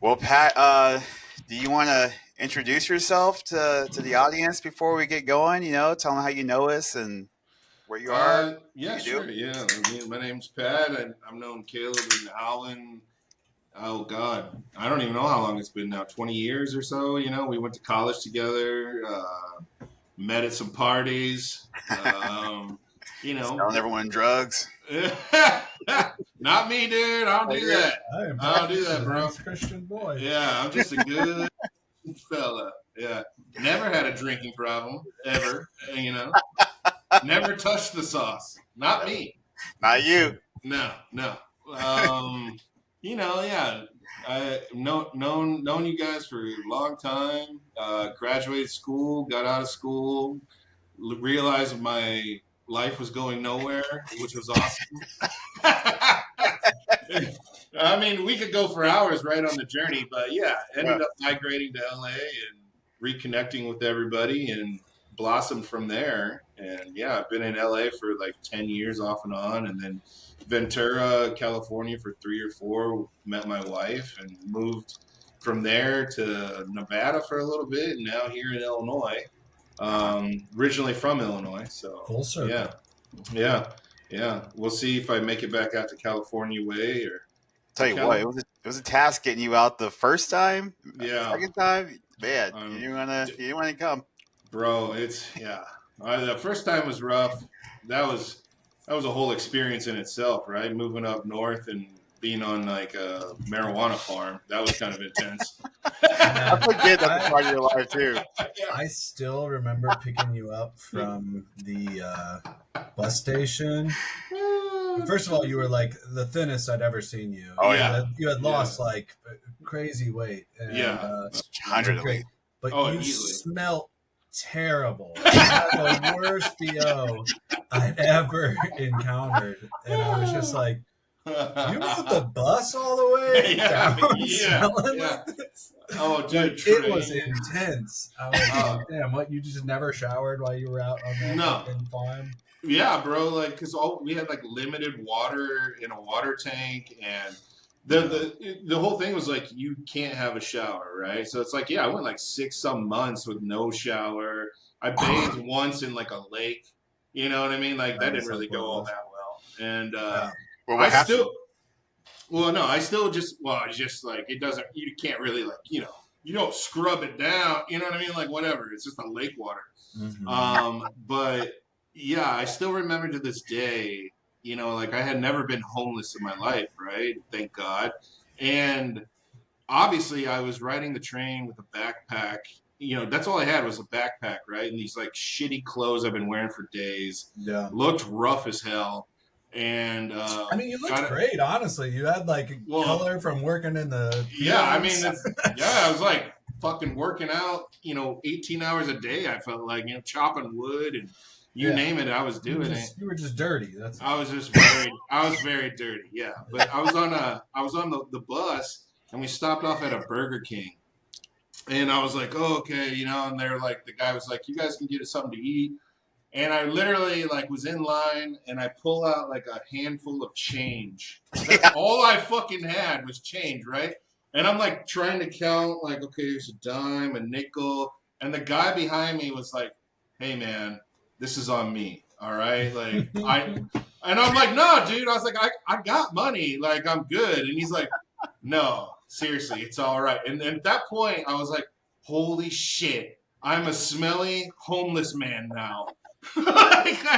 Well, Pat, do you want to introduce yourself to the audience before we get going? Tell them how you know us and where you are, what Yeah, you do. sure. Yeah, my name's Pat, and I've known Caleb and Alan. Oh God, I don't even know how long it's been now. 20 years or so. We went to college together. Met at some parties. You know, Selling everyone drugs. not me, dude. I don't Oh, do you're- that. I am I don't do practically that, a bro. nice Christian boy. Yeah, I'm just a good fella. Yeah, never had a drinking problem ever. Never touched the sauce. Not me. Not you. No, no. Um, yeah. I known you guys for a long time. Graduated school, got out of school, realized my life was going nowhere, which was awesome. I mean, we could go for hours right on the journey, but yeah, Yeah. ended up migrating to LA and reconnecting with everybody and blossomed from there. And yeah, I've been in LA for like 10 years off and on, and then Ventura, California for 3 or 4, met my wife and moved from there to Nevada for a little bit, and now here in Illinois. Originally from Illinois, so Full circle. yeah, yeah, yeah. We'll see if I make it back out to California way or Tell you what, it was a task getting you out the first time. yeah. Second time, man, you Um, didn't want to come. bro, it's yeah. The first time was rough. That was a whole experience in itself, right? Moving up north and being on like a marijuana farm. That was kind of intense. I forget that's a part of your life too. I still remember picking you up from the bus station. First of all, you were like the thinnest I'd ever seen you. Oh, yeah. You had lost like crazy weight. And, Yeah. 100 at great. least. But Oh, you easily. smelled terrible. You had the worst BO I'd ever encountered. And I was just like, you rode the bus all the way Yeah, down yeah, smelling yeah. like this? Oh, dude, It was train. intense. I was like, damn, what, you just never showered while you were out on that No. fucking farm? Yeah, bro. Like, cause we had like limited water in a water tank, and the whole thing was like you can't have a shower, right? So it's like, yeah, I went like 6 some months with no shower. I bathed once in like a lake. You know what I mean? Like that didn't really go all that well. And Yeah. Well, I what happened? still, well, no, I still just, well, it's just like it doesn't. You can't really like, you don't scrub it down. You know what I mean? Like whatever. It's just a lake water. But yeah, I still remember to this day, like I had never been homeless in my life, right? Thank God. And obviously I was riding the train with a backpack. That's all I had was a backpack, right? And these like shitty clothes I've been wearing for days. Yeah. Looked rough as hell. And I mean, you looked great, honestly. You had like color from working in the yeah, I mean, fields. I was like fucking working out, 18 hours a day. I felt like, chopping wood and you name it, I was doing it. You were just dirty. I was very dirty. Yeah, but I was on the bus and we stopped off at a Burger King, and I was like, oh, okay, and they're like, the guy was like, you guys can get us something to eat, and I literally like was in line and I pull out like a handful of change. That's all I fucking had was change, right? And I'm like trying to count, like, okay, here's a dime, a nickel, and the guy behind me was like, hey man, this is on me, all right? Like and I'm like, no, dude. I was like, I got money, like I'm good. And he's like, no, seriously, it's all right. And at that point, I was like, holy shit, I'm a smelly homeless man now. Like I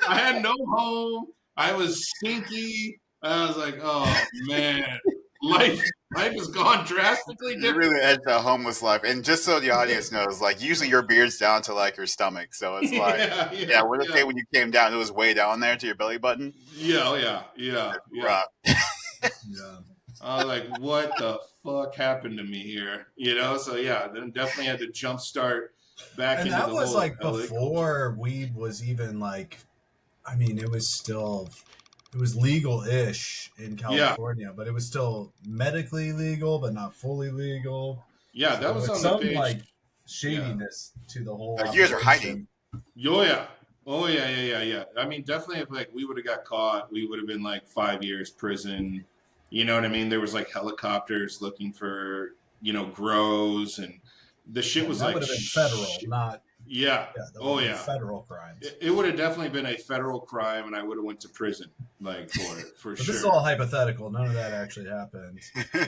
had no home. I was stinky. I was like, oh man, life has gone drastically You different. really edged a homeless life. And just so the audience knows, like usually your beard's down to like your stomach. So it's like, yeah, what did it say when you came down? It was way down there to your belly button. Yeah. Rough. Yeah. I was like, what the fuck happened to me here? So yeah, then definitely had to jumpstart back And into that the was whole like LA before weed was even like, I mean, it was legal-ish in California, but it was still medically legal, but not fully legal. Yeah, that So was with on some the page. like shadiness to the whole. Like you guys are operation. hiding. Oh yeah. I mean, definitely if like we would have got caught, we would have been like 5 years prison, You know what I mean? There was like helicopters looking for, grows, and the shit And was that like, would have been federal, not yeah. yeah. That would Oh have been yeah. federal crimes. It would have definitely been a federal crime, and I would have went to prison, like, for it, for But this is sure. all hypothetical. None of that actually happened.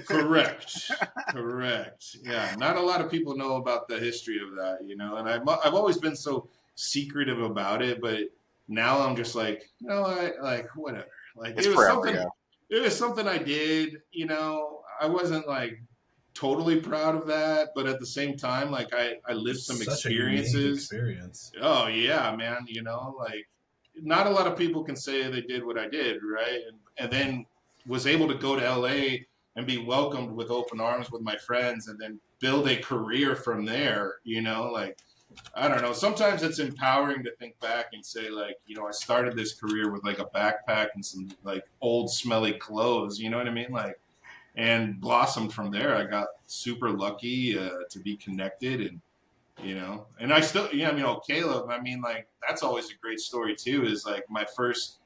Correct. Correct. Yeah. Not a lot of people know about the history of that, and I've always been so secretive about it, but now I'm just like, whatever. Like, It's forever ago. it was something I did, I wasn't like totally proud of that, but at the same time, like, I lived some Such a unique experiences. experience. Oh yeah, man, like, not a lot of people can say they did what I did, right? And then was able to go to LA and be welcomed with open arms with my friends, and then build a career from there, like, I don't know. Sometimes it's empowering to think back and say, like, I started this career with like a backpack and some like old smelly clothes, you know what I mean? Like, and blossomed from there. I got super lucky to be connected, and I still, Caleb, I mean, like, that's always a great story too, is like my first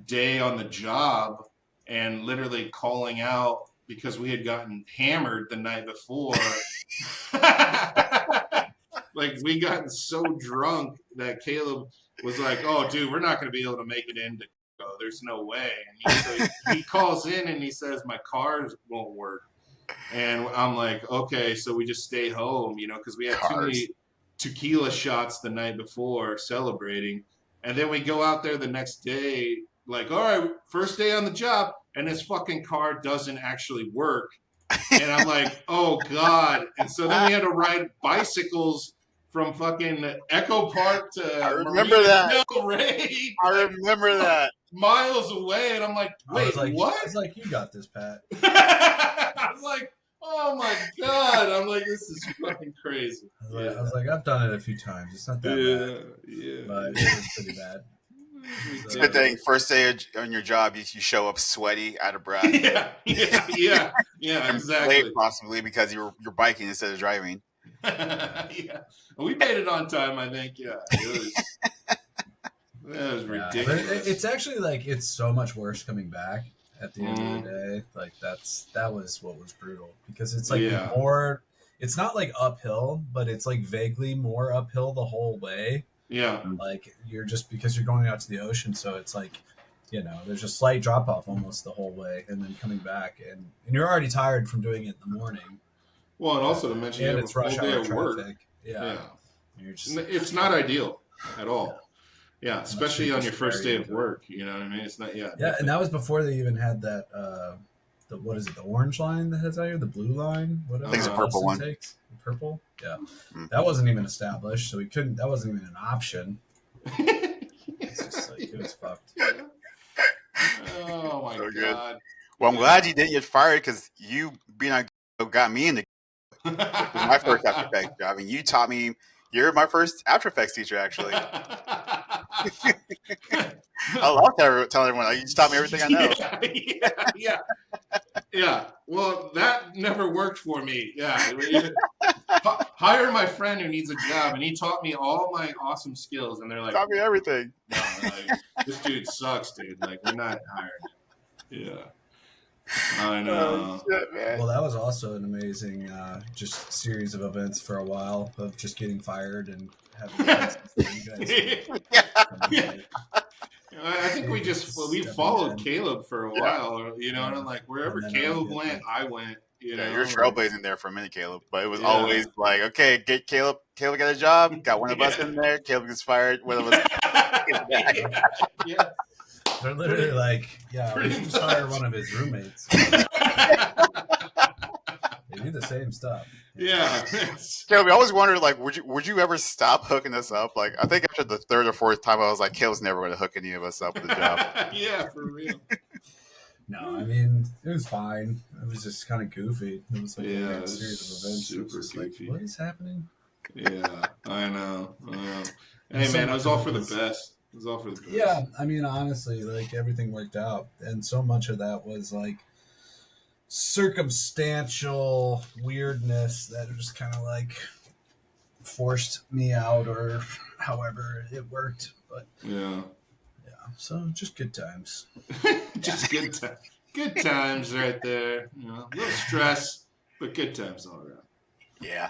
day on the job and literally calling out because we had gotten hammered the night before. Like, we gotten so drunk that Caleb was like, "Oh, dude, we're not going to be able to make it into. There's no way." And he calls in and he says, "My car won't work." And I'm like, "Okay," so we just stay home, because we had too many tequila shots the night before celebrating, and then we go out there the next day, like, all right, first day on the job, and his fucking car doesn't actually work. And I'm like, oh God. And so then we had to ride bicycles from fucking Echo Park to I remember that. Del Rey. I remember that. Miles away. And I'm like, wait, what? I was like, you got this, Pat. I was like, oh my God. I'm like, this is fucking crazy. I was like, I've done it a few times. It's not that bad. Yeah. But it was pretty bad. It's a good thing. First day on your job, you show up sweaty, out of breath. Yeah, exactly. Late, possibly because you're biking instead of driving. Yeah, we made it on time, I think. Yeah, it was ridiculous. But it's actually like it's so much worse coming back at the end of the day. Like that was what was brutal, because it's like more. It's not like uphill, but it's like vaguely more uphill the whole way. Yeah. Like because you're going out to the ocean, so it's like, there's a slight drop off almost the whole way, and then coming back, and you're already tired from doing it in the morning. Well, and also to mention, you have a full day of work. Yeah. It's not ideal at all. Yeah, especially on your first day of work. You know what I mean? It's not. Yeah. Yeah, and that was before they even had that. What is it? The orange line that has out here, the blue line. Whatever. I think it's the purple one. The purple. Yeah, that wasn't even established, so we couldn't. That wasn't even an option. It's just like it was fucked. Oh my God. Well, I'm glad you didn't get fired, because you being on got me into my first After Effects job, and you taught me. You're my first After Effects teacher, actually. I love telling everyone, like, you just taught me everything I know. Yeah. Well, that never worked for me. Yeah. Hire my friend who needs a job, and he taught me all my awesome skills, and they're like, taught me everything. No, like, this dude sucks, dude. Like, we're not hiring him. Yeah. I know. Oh, shit, man. Well, that was also an amazing just series of events for a while of just getting fired and having you guys. I think we followed Caleb for a while, and I'm like, wherever Caleb went, I went. You're trailblazing there for a minute, Caleb. But it was always like, okay, get Caleb got a job, got one of us in there, Caleb gets fired, one of us. Yeah. They're literally like, we should just hire one of his roommates. They do the same stuff. Yeah. Caleb, I always wondered, like, would you ever stop hooking us up? Like, I think after the third or fourth time, I was like, Caleb's never going to hook any of us up with a job. Yeah, for real. No, I mean, it was fine. It was just kind of goofy. It was like a series of events. Super goofy. Like, what is happening? Yeah, I know. Hey, man, it was all for the best. It was all for the best. Yeah, I mean, honestly, like, everything worked out. And so much of that was, like, circumstantial weirdness that just kind of, like, forced me out, or however it worked. But yeah, so just good times. just good times. good times right there. You know, a little stress, but good times all around. Yeah.